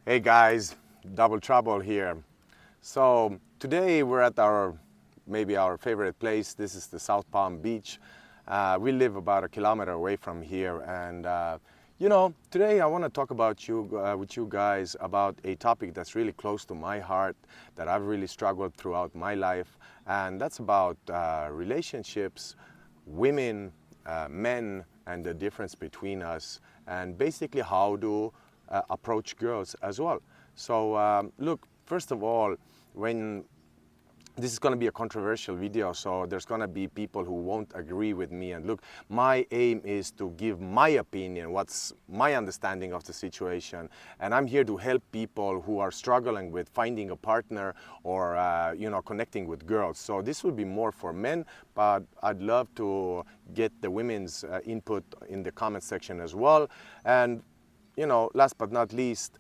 Hey guys, Double Trouble here. So today we're at maybe our favorite place. This is the South Palm Beach. We live about a kilometer away from here, and today I want to talk with you guys about a topic that's really close to my heart, that I've really struggled throughout my life, and that's about relationships, women, men, and the difference between us, and basically how to approach girls as well. So look, first of all, when this is going to be a controversial video, so there's going to be people who won't agree with me. And look, my aim is to give my opinion, what's my understanding of the situation. And I'm here to help people who are struggling with finding a partner or, connecting with girls. So this will be more for men, but I'd love to get the women's input in the comment section as well. And, last but not least,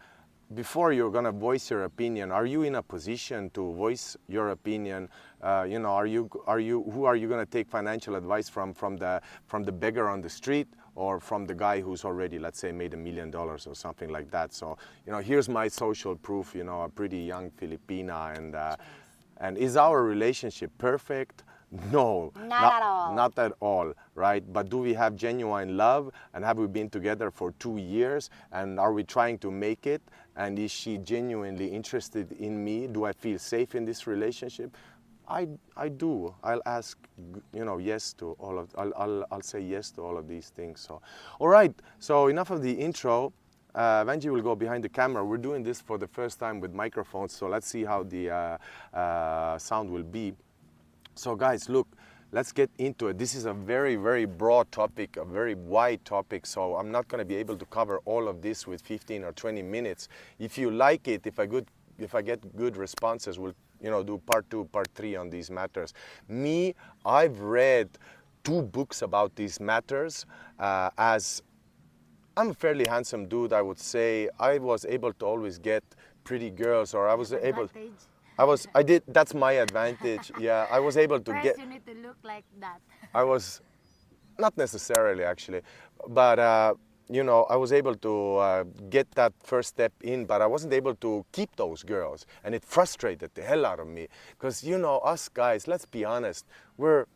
before you're going to voice your opinion, are you in a position to voice your opinion? Who are you going to take financial advice from the beggar on the street, or from the guy who's already, let's say, made $1 million or something like that? So, here's my social proof, a pretty young Filipina, and is our relationship perfect? No, not at all, right? But do we have genuine love? And have we been together for 2 years? And are we trying to make it? And is she genuinely interested in me? Do I feel safe in this relationship? I do. I'll ask, yes to all of. I'll say yes to all of these things. So, all right. So enough of the intro. Vanji will go behind the camera. We're doing this for the first time with microphones, so let's see how the sound will be. So guys, look, let's get into it. This is a very, very broad topic, a very wide topic, so I'm not going to be able to cover all of this with 15 or 20 minutes. If you like it, if I get good responses, we'll do part 2, part 3 on these matters. Me, I've read 2 books about these matters. As I'm a fairly handsome dude, I would say. I was able to always get pretty girls, or I was able. That's my advantage. Yeah, I was able to First, you need to look like that. I was, not necessarily actually, but I was able to get that first step in, but I wasn't able to keep those girls, and it frustrated the hell out of me. Because us guys, let's be honest, we're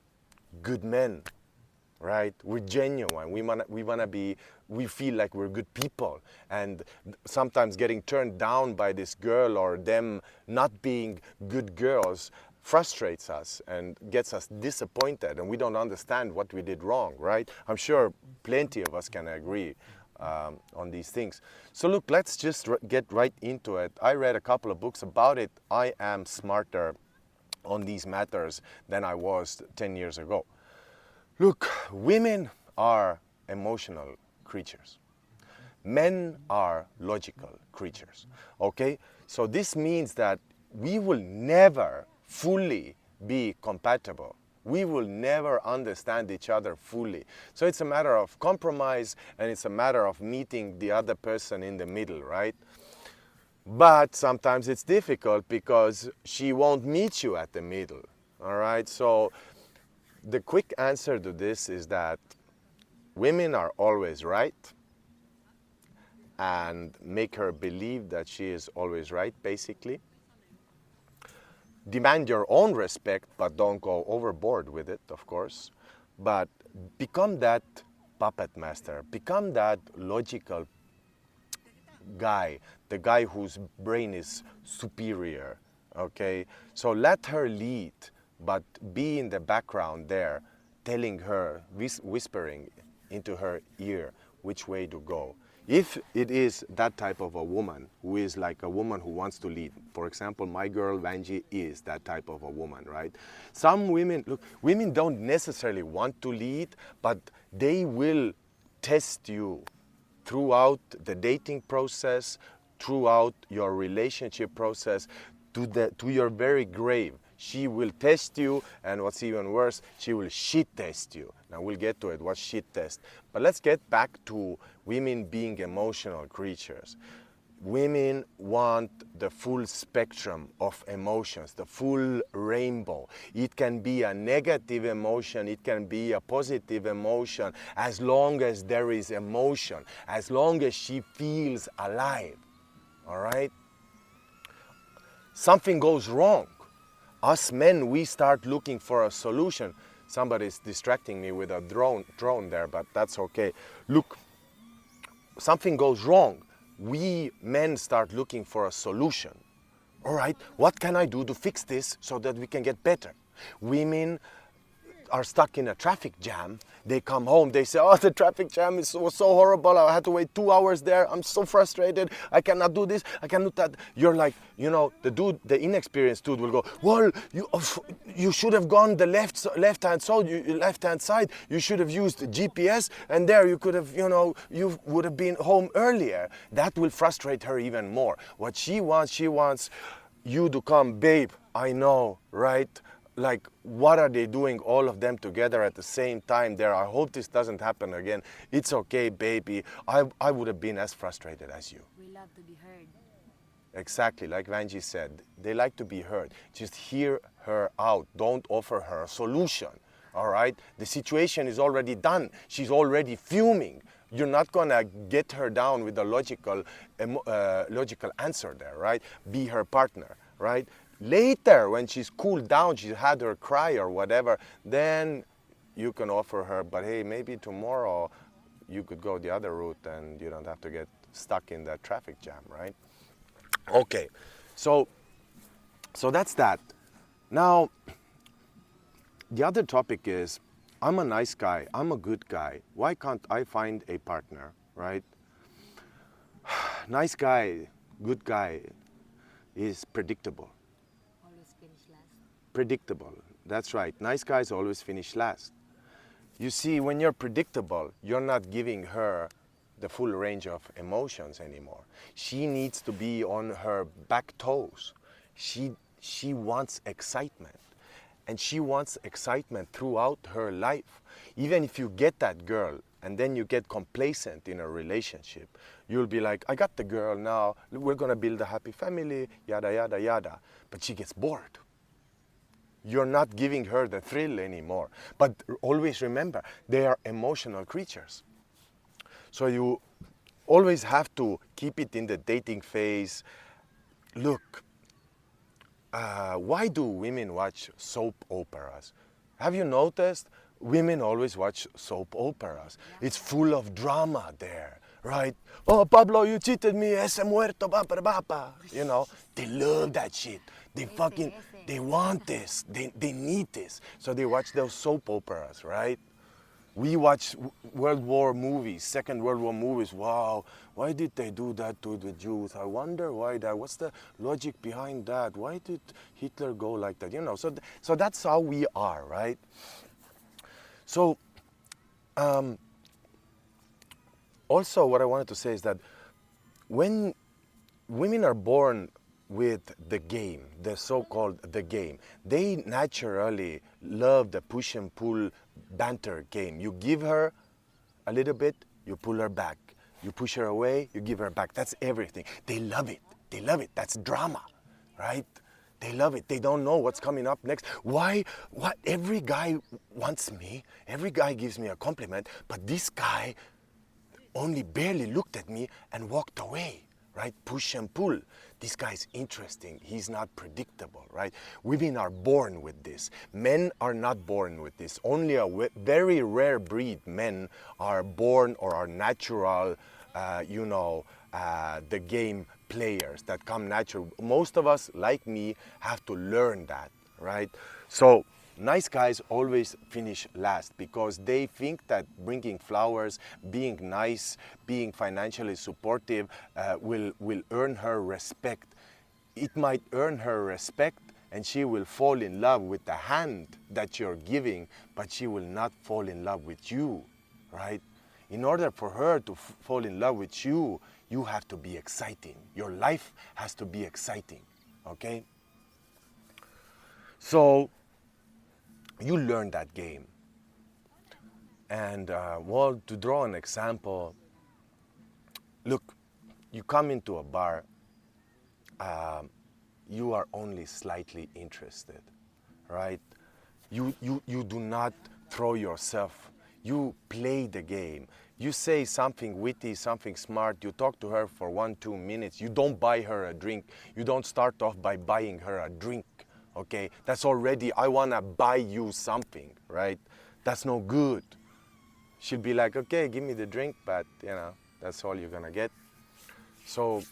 good men, right? We're genuine. We feel like we're good people, and sometimes getting turned down by this girl or them not being good girls frustrates us and gets us disappointed, and we don't understand what we did wrong, right? I'm sure plenty of us can agree on these things. So look, let's just get right into it. I read a couple of books about it. I am smarter on these matters than I was 10 years ago. Look, women are emotional creatures. Men are logical creatures, okay? So this means that we will never fully be compatible. We will never understand each other fully. So it's a matter of compromise, and it's a matter of meeting the other person in the middle, right? But sometimes it's difficult because she won't meet you at the middle, all right? So the quick answer to this is that women are always right, and make her believe that she is always right, basically. Demand your own respect, but don't go overboard with it, of course. But become that puppet master, become that logical guy, the guy whose brain is superior, okay? So let her lead, but be in the background there, telling her, whispering into her ear which way to go. If it is that type of a woman, who is like a woman who wants to lead, for example, my girl Vanji is that type of a woman, right? Some women, look, women don't necessarily want to lead, but they will test you throughout the dating process, throughout your relationship process, to your very grave. She will test you, and what's even worse, she will shit test you. Now we'll get to it, what shit test. But let's get back to women being emotional creatures. Women want the full spectrum of emotions, the full rainbow. It can be a negative emotion, it can be a positive emotion, as long as there is emotion, as long as she feels alive. all right? Something goes wrong. Us men, we start looking for a solution. Somebody's distracting me with a drone there, but that's okay. Look, something goes wrong. We men start looking for a solution. All right, what can I do to fix this so that we can get better? Women are stuck in a traffic jam. They come home, they say, oh, the traffic jam was so horrible. I had to wait 2 hours there. I'm so frustrated. I cannot do this. I cannot do that. You're like, you know, the inexperienced dude will go, well, you should have gone the left-hand side. You should have used GPS, and there you could have, you would have been home earlier. That will frustrate her even more. What she wants you to come, babe, I know, right? Like, what are they doing, all of them together at the same time there? I hope this doesn't happen again. It's okay, baby. I would have been as frustrated as you. We love to be heard. Exactly, like Vanji said, they like to be heard. Just hear her out. Don't offer her a solution, all right? The situation is already done. She's already fuming. You're not gonna get her down with a logical answer there, right? Be her partner, right? Later, when she's cooled down, she's had her cry or whatever, then you can offer her, but hey, maybe tomorrow you could go the other route and you don't have to get stuck in that traffic jam, right? Okay, so that's that. Now, the other topic is, I'm a nice guy, I'm a good guy. Why can't I find a partner, right? Nice guy, good guy is predictable. Always finish last. Predictable, that's right. Nice guys always finish last. You see, when you're predictable, you're not giving her the full range of emotions anymore. She needs to be on her back toes. She wants excitement. And she wants excitement throughout her life. Even if you get that girl and then you get complacent in a relationship, you'll be like, I got the girl now, we're gonna build a happy family, yada, yada, yada. But she gets bored. You're not giving her the thrill anymore. But always remember, they are emotional creatures. So you always have to keep it in the dating phase. Look, why do women watch soap operas? Have you noticed? Women always watch soap operas. It's full of drama there, right? Oh, Pablo, you cheated me, ese muerto, papa. You know, they love that shit. They want this. They need this. So they watch those soap operas, right? We watch World War movies, Second World War movies. Wow, why did they do that to the Jews? I wonder why that. What's the logic behind that? Why did Hitler go like that? You know, so that's how we are, right? So, also what I wanted to say is that when women are born with the game, the so-called the game, they naturally love the push and pull banter game. You give her a little bit, you pull her back. You push her away, you give her back. That's everything. They love it. They love it. That's drama, right? They love it. They don't know what's coming up next. Why? What? Every guy wants me. Every guy gives me a compliment, but this guy only barely looked at me and walked away, right? Push and pull. This guy's interesting. He's not predictable, right? Women are born with this. Men are not born with this. Only a very rare breed men are born or are natural, the game players that come natural. Most of us, like me, have to learn that, right? So nice guys always finish last because they think that bringing flowers, being nice, being financially supportive will earn her respect. It might earn her respect and she will fall in love with the hand that you're giving, but she will not fall in love with you, right? In order for her to fall in love with you, you have to be exciting. Your life has to be exciting, okay? So you learn that game. And to draw an example, look, you come into a bar, you are only slightly interested, right? You do not throw yourself. You play the game. You say something witty, something smart, you talk to her for 1-2 minutes, you don't buy her a drink, you don't start off by buying her a drink, okay? That's already, I wanna buy you something, right? That's no good. She'll be like, okay, give me the drink, but you know, that's all you're gonna get. So,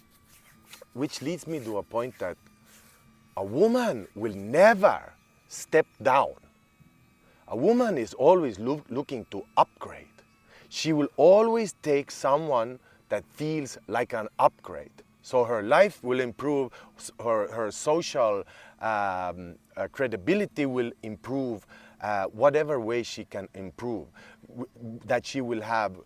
which leads me to a point that a woman will never step down. A woman is always looking to upgrade. She will always take someone that feels like an upgrade. So her life will improve, her social credibility will improve, whatever way she can improve. That she will have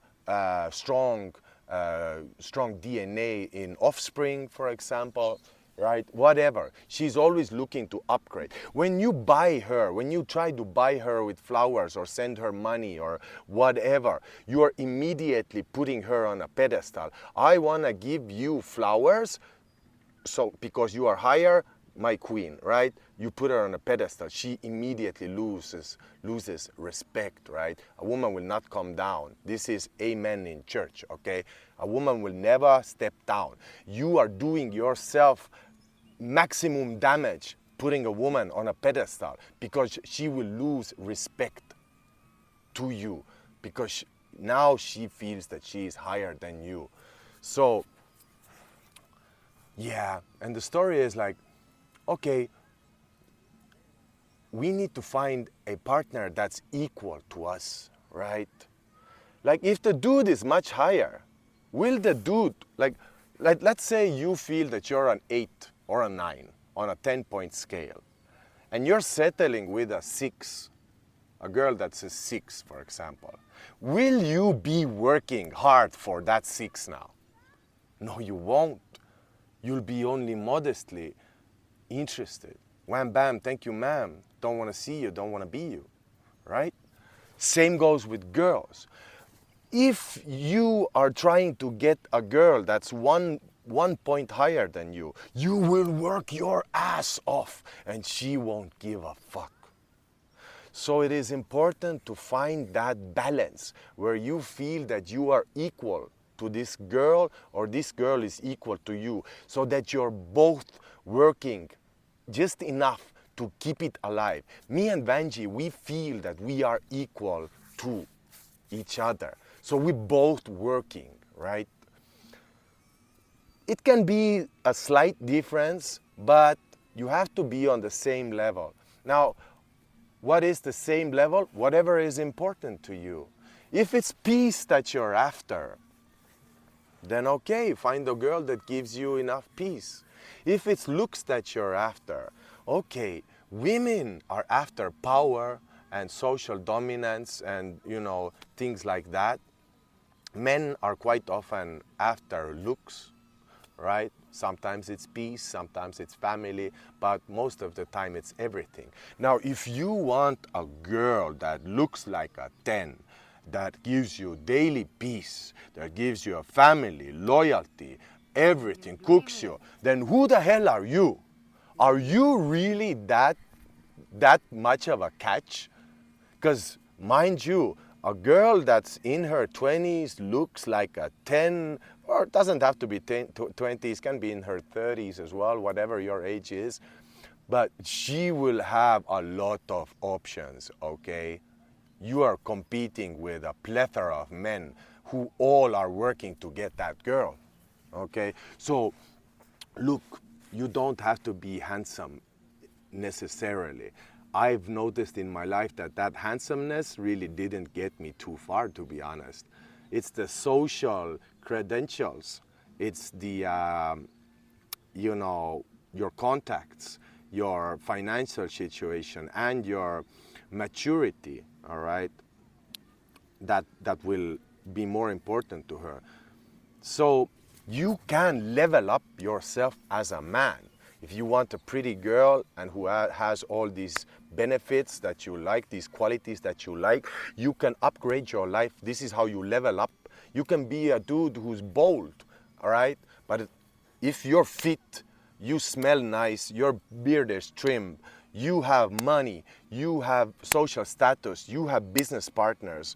strong DNA in offspring, for example, right? Whatever. She's always looking to upgrade. When you buy her, when you try to buy her with flowers or send her money or whatever, you are immediately putting her on a pedestal. I want to give you flowers, so because you are higher, my queen, right? You put her on a pedestal. She immediately loses respect, right? A woman will not come down. This is amen in church, okay? A woman will never step down. You are doing yourself maximum damage putting a woman on a pedestal, because she will lose respect to you, because now she feels that she is higher than you. So yeah, and the story is like, okay, we need to find a partner that's equal to us, right? Like if the dude is much higher, will the dude, like let's say you feel that you're an 8 or a 9 on a 10-point scale, and you're settling with a 6, a girl that's a 6, for example. Will you be working hard for that 6 now? No, you won't. You'll be only modestly interested. Wham, bam, thank you, ma'am. Don't want to see you, don't want to be you, right? Same goes with girls. If you are trying to get a girl that's one point higher than you will work your ass off and she won't give a fuck. So it is important to find that balance where you feel that you are equal to this girl or this girl is equal to you, so that you're both working just enough to keep it alive. Me and Vanji, we feel that we are equal to each other. So we're both working, right? It can be a slight difference, but you have to be on the same level. Now, what is the same level? Whatever is important to you. If it's peace that you're after, then okay, find a girl that gives you enough peace. If it's looks that you're after, okay, women are after power and social dominance and, you know, things like that. Men are quite often after looks, right? Sometimes it's peace, sometimes it's family, but most of the time it's everything. Now, if you want a girl that looks like a 10, that gives you daily peace, that gives you a family, loyalty, everything, cooks you, then who the hell are you? Are you really that much of a catch? Because mind you, a girl that's in her 20s looks like a 10, or it doesn't have to be 20s, can be in her 30s as well, whatever your age is, but she will have a lot of options, okay? You are competing with a plethora of men who all are working to get that girl, okay? So, look, you don't have to be handsome necessarily. I've noticed in my life that handsomeness really didn't get me too far, to be honest. It's the social credentials. It's the, you know, your contacts, your financial situation, and your maturity, all right, that will be more important to her. So you can level up yourself as a man. If you want a pretty girl and who has all these benefits that you like, these qualities that you like, you can upgrade your life. This is how you level up. You can be a dude who's bold, all right? But if you're fit, you smell nice, your beard is trimmed, you have money, you have social status, you have business partners,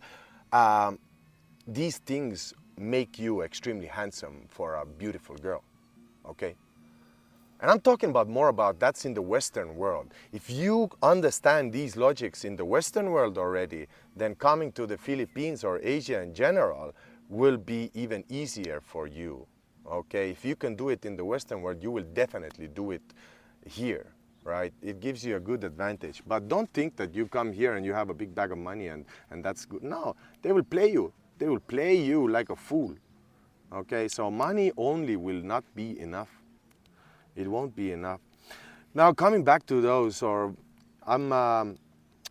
these things make you extremely handsome for a beautiful girl, okay? And I'm talking about more about that's in the Western world. If you understand these logics in the Western world already, then coming to the Philippines or Asia in general will be even easier for you, okay? If you can do it in the Western world, you will definitely do it here, right? It gives you a good advantage. But don't think that you come here and you have a big bag of money and that's good. No, they will play you. They will play you like a fool, okay? So money only will not be enough. It won't be enough. Now coming back to those, or I'm going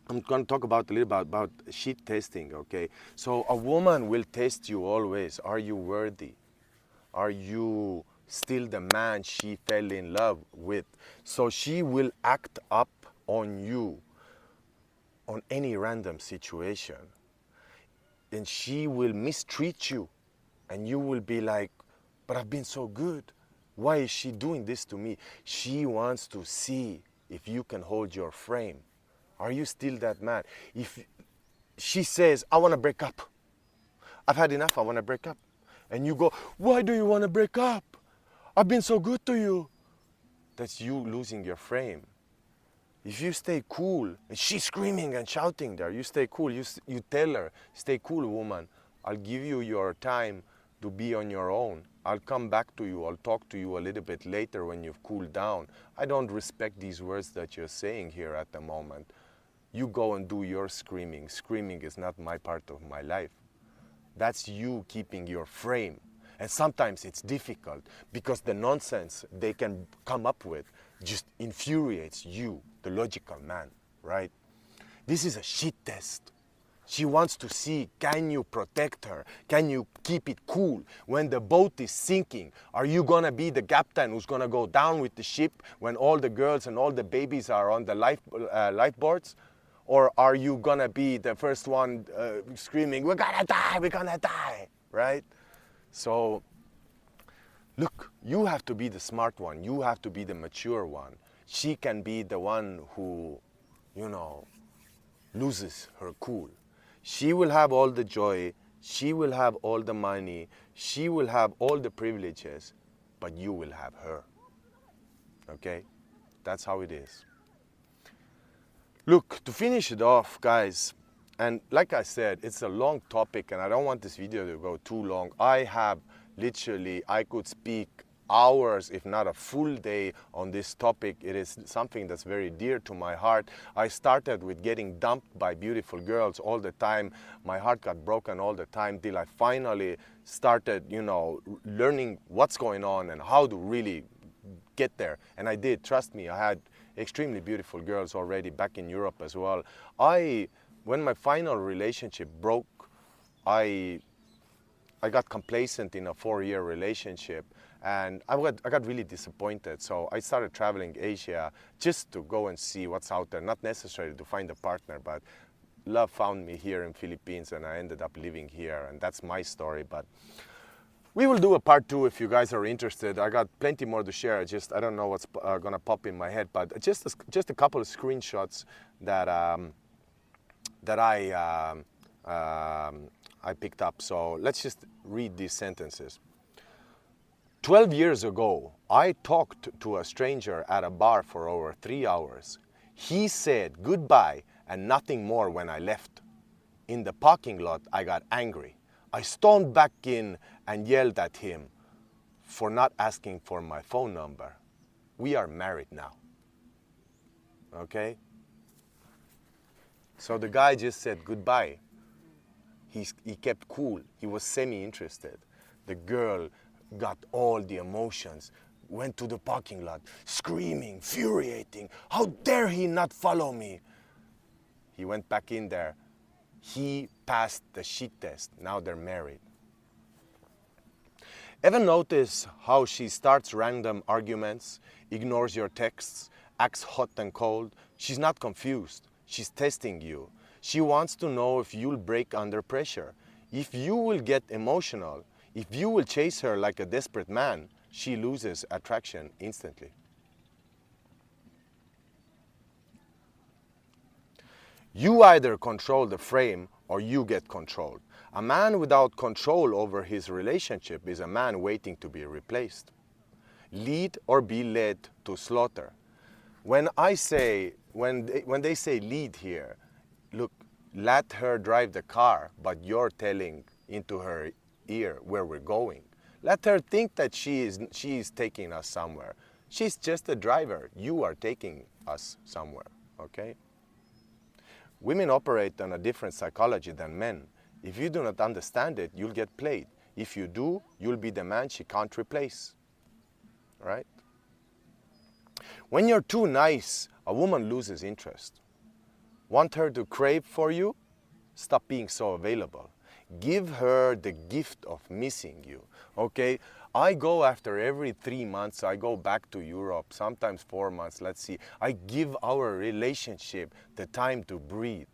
to talk about a little about shit testing, okay? So a woman will test you always. Are you worthy? Are you still the man she fell in love with? So she will act up on you on any random situation. And she will mistreat you. And you will be like, but I've been so good. Why is she doing this to me? She wants to see if you can hold your frame. Are you still that man? If she says, I want to break up. I've had enough, I want to break up. And you go, why do you want to break up? I've been so good to you. That's you losing your frame. If you stay cool, and she's screaming and shouting there, you stay cool, you tell her, stay cool, woman. I'll give you your time to be on your own. I'll come back to you, I'll talk to you a little bit later when you've cooled down. I don't respect these words that you're saying here at the moment. You go and do your screaming. Screaming is not my part of my life. That's you keeping your frame. And sometimes it's difficult because the nonsense they can come up with just infuriates you, the logical man, right? This is a shit test. She wants to see, can you protect her? Can you keep it cool? When the boat is sinking, are you gonna be the captain who's gonna go down with the ship when all the girls and all the babies are on the lifeboards? Or are you gonna be the first one screaming, we're gonna die, right? So, look, you have to be the smart one. You have to be the mature one. She can be the one who, loses her cool. She will have all the joy. She will have all the money. She will have all the privileges, but you will have her. Okay? That's how it is. Look, to finish it off, guys, and like I said, it's a long topic and I don't want this video to go too long. I could speak hours, if not a full day on this topic. It is something that's very dear to my heart. I started with getting dumped by beautiful girls all the time. My heart got broken all the time till I finally started, learning what's going on and how to really get there. And I did, trust me. I had extremely beautiful girls already back in Europe as well. When my final relationship broke, I got complacent in a 4-year relationship and I got really disappointed. So I started traveling Asia just to go and see what's out there, not necessarily to find a partner, but love found me here in Philippines and I ended up living here, and that's my story. But we will do a part 2 if you guys are interested. I got plenty more to share. I don't know what's gonna pop in my head, but just a couple of screenshots that I picked up. So let's just read these sentences. 12 years ago, I talked to a stranger at a bar for over 3 hours. He said goodbye and nothing more when I left. In the parking lot, I got angry. I stormed back in and yelled at him for not asking for my phone number. We are married now. Okay? So the guy just said goodbye. He kept cool. He was semi-interested. The girl got all the emotions, went to the parking lot, screaming, infuriating. How dare he not follow me? He went back in there. He passed the shit test. Now they're married. Ever notice how she starts random arguments, ignores your texts, acts hot and cold? She's not confused. She's testing you. She wants to know if you'll break under pressure. If you will get emotional, if you will chase her like a desperate man, she loses attraction instantly. You either control the frame or you get controlled. A man without control over his relationship is a man waiting to be replaced. Lead or be led to slaughter. When I say, when they say lead here, look, let her drive the car, but you're telling into her ear where we're going. Let her think that she is taking us somewhere. She's just a driver. You are taking us somewhere, okay? Women operate on a different psychology than men. If you do not understand it, you'll get played. If you do, you'll be the man she can't replace, right? When you're too nice, a woman loses interest. Want her to crave for you? Stop being so available. Give her the gift of missing you, okay? I go after every 3 months, I go back to Europe, sometimes 4 months, let's see. I give our relationship the time to breathe,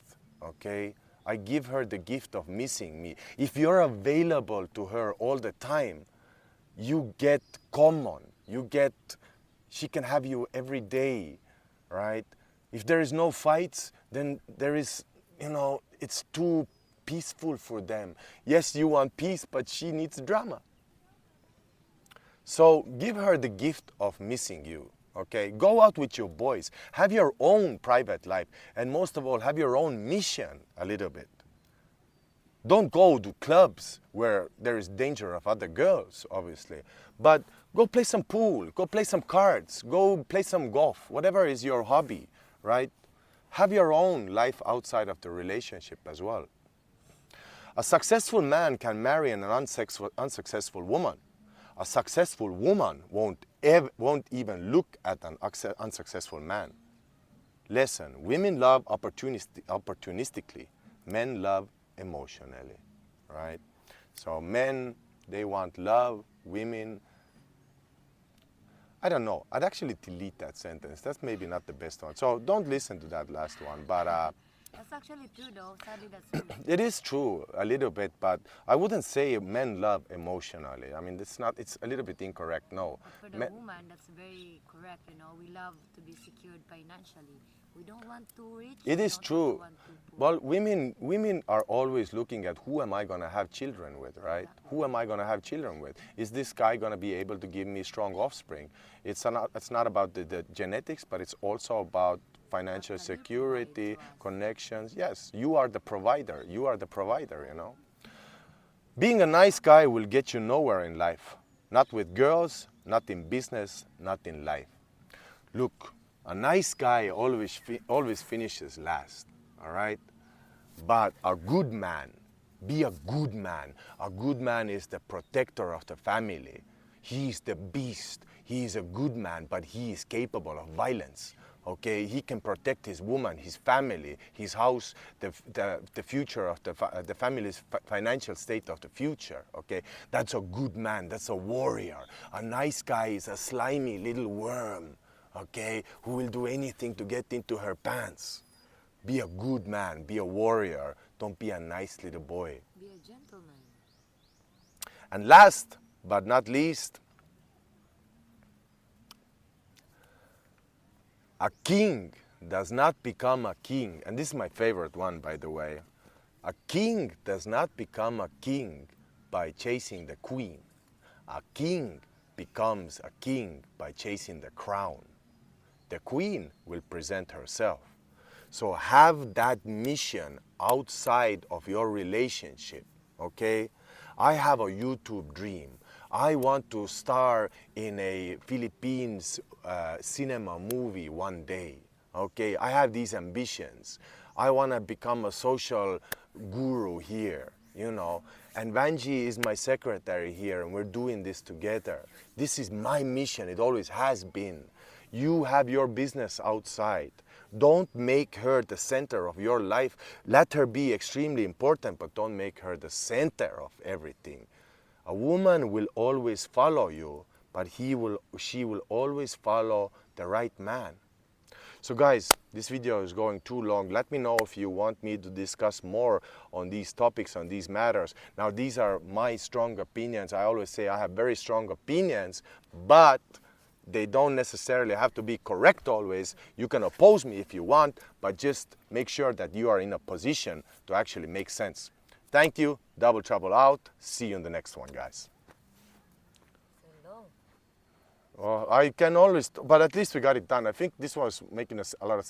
okay? I give her the gift of missing me. If you're available to her all the time, you get common, she can have you every day, right? If there is no fights, then there is, it's too peaceful for them. Yes, you want peace, but she needs drama. So give her the gift of missing you, okay? Go out with your boys. Have your own private life. And most of all, have your own mission a little bit. Don't go to clubs where there is danger of other girls, obviously. But go play some pool, go play some cards, go play some golf, whatever is your hobby, right? Have your own life outside of the relationship as well. A successful man can marry an unsuccessful woman. A successful woman won't even look at an unsuccessful man. Listen, women love opportunistically. Men love emotionally, right? So men, they want love. Women, I don't know. I'd actually delete that sentence. That's maybe not the best one. So don't listen to that last one. But That's actually true though. Sadly, that's true. it is true a little bit, but I wouldn't say men love emotionally. I mean, it's a little bit incorrect, no. But for the woman, that's very correct, We love to be secured financially. We don't want to reach. It is true. Well, women are always looking at who am I going to have children with, right? Exactly. Who am I going to have children with? Is this guy going to be able to give me strong offspring? It's not about the genetics, but it's also about financial security, connections. Yes, you are the provider. You are the provider, Being a nice guy will get you nowhere in life. Not with girls, not in business, not in life. Look, a nice guy always finishes last, all right? But a good man, be a good man. A good man is the protector of the family. He is the beast. He is a good man, but he is capable of violence. Okay, he can protect his woman, his family, his house, the future of the family's financial state of the future. Okay, that's a good man. That's a warrior. A nice guy is a slimy little worm. Okay, who will do anything to get into her pants. Be a good man. Be a warrior. Don't be a nice little boy. Be a gentleman. And last but not least, a king does not become a king, and this is my favorite one, by the way. A king does not become a king by chasing the queen. A king becomes a king by chasing the crown. The queen will present herself. So have that mission outside of your relationship, okay? I have a YouTube dream. I want to star in a Philippines cinema movie one day, okay? I have these ambitions. I want to become a social guru here, and Vanji is my secretary here, and we're doing this together. This is my mission. It always has been. You have your business outside. Don't make her the center of your life. Let her be extremely important, but don't make her the center of everything. A woman will always follow you, but she will always follow the right man. So guys, this video is going too long. Let me know if you want me to discuss more on these topics, on these matters. Now, these are my strong opinions. I always say I have very strong opinions, but they don't necessarily have to be correct always. You can oppose me if you want, but just make sure that you are in a position to actually make sense. Thank you. Double Trouble out. See you in the next one, guys. So long. I can always, but at least we got it done. I think this was making us a lot of